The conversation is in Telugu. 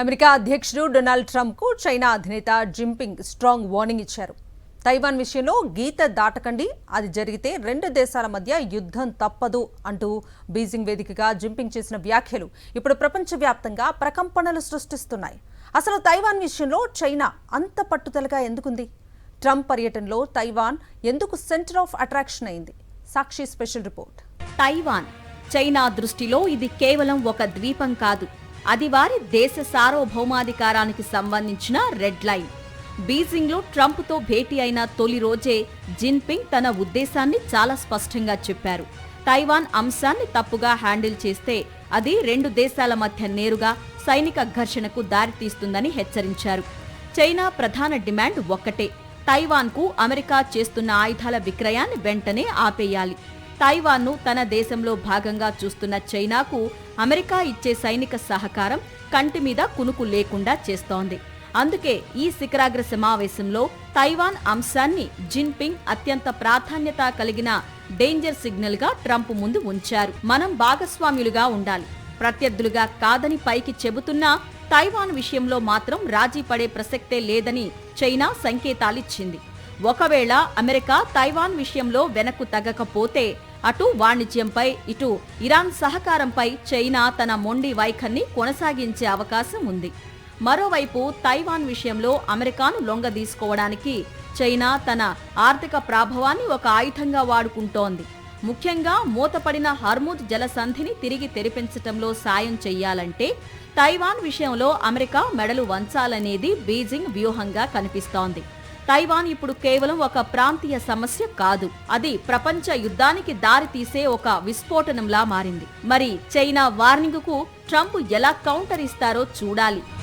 అమెరికా అధ్యక్షుడు డొనాల్డ్ ట్రంప్కు చైనా అధినేత జిన్పింగ్ స్ట్రాంగ్ వార్నింగ్ ఇచ్చారు. తైవాన్ విషయంలో గీత దాటకండి, అది జరిగితే రెండు దేశాల మధ్య యుద్ధం తప్పదు అంటూ బీజింగ్ వేదికగా జిన్పింగ్ చేసిన వ్యాఖ్యలు ఇప్పుడు ప్రపంచవ్యాప్తంగా ప్రకంపనలు సృష్టిస్తున్నాయి. అసలు తైవాన్ విషయంలో చైనా అంత పట్టుదలగా ఎందుకుంది? ట్రంప్ పర్యటనలో తైవాన్ ఎందుకు సెంటర్ ఆఫ్ అట్రాక్షన్ అయింది? సాక్షి స్పెషల్ రిపోర్ట్. తైవాన్ చైనా దృష్టిలో ఇది కేవలం ఒక ద్వీపం కాదు, అది వారి దేశ సార్వభౌమాధికారానికి సంబంధించిన రెడ్ లైన్. బీజింగ్లో ట్రంప్తో భేటీ అయిన తొలి రోజే జిన్పింగ్ తన ఉద్దేశాన్ని చాలా స్పష్టంగా చెప్పారు. తైవాన్ అంశాన్ని తప్పుగా హ్యాండిల్ చేస్తే అది రెండు దేశాల మధ్య నేరుగా సైనిక ఘర్షణకు దారితీస్తుందని హెచ్చరించారు. చైనా ప్రధాన డిమాండ్ ఒక్కటే, తైవాన్కు అమెరికా చేస్తున్న ఆయుధాల విక్రయాన్ని వెంటనే ఆపేయాలి. తైవాన్ను తన దేశంలో భాగంగా చూస్తున్న చైనాకు అమెరికా ఇచ్చే సైనిక సహకారం కంటి మీద కునుకు లేకుండా చేస్తోంది. అందుకే ఈ శిఖరాగ్ర సమావేశంలో తైవాన్ అంశాన్ని జిన్పింగ్ అత్యంత ప్రాధాన్యత కలిగిన డేంజర్ సిగ్నల్ గా ట్రంప్ ముందు ఉంచారు. మనం భాగస్వామ్యులుగా ఉండాలి, ప్రత్యర్థులుగా కాదని పైకి చెబుతున్నా తైవాన్ విషయంలో మాత్రం రాజీ పడే ప్రసక్తే లేదని చైనా సంకేతాలిచ్చింది. ఒకవేళ అమెరికా తైవాన్ విషయంలో వెనక్కు తగ్గకపోతే అటు వాణిజ్యంపై ఇటు ఇరాన్ సహకారంపై చైనా తన మొండి వైఖరిని కొనసాగించే అవకాశం ఉంది. మరోవైపు తైవాన్ విషయంలో అమెరికాను లొంగదీసుకోవడానికి చైనా తన ఆర్థిక ప్రాభవాన్ని ఒక ఆయుధంగా వాడుకుంటోంది. ముఖ్యంగా మూతపడిన హర్ముజ్ జలసంధిని తిరిగి తెరిపించటంలో సాయం చెయ్యాలంటే తైవాన్ విషయంలో అమెరికా మెడలు వంచాలనేది బీజింగ్ వ్యూహంగా కనిపిస్తోంది. తైవాన్ ఇప్పుడు కేవలం ఒక ప్రాంతీయ సమస్య కాదు, అది ప్రపంచ యుద్ధానికి దారితీసే ఒక విస్ఫోటనంలా మారింది. మరి చైనా వార్నింగ్కు ట్రంప్ ఎలా కౌంటర్ ఇస్తారో చూడాలి.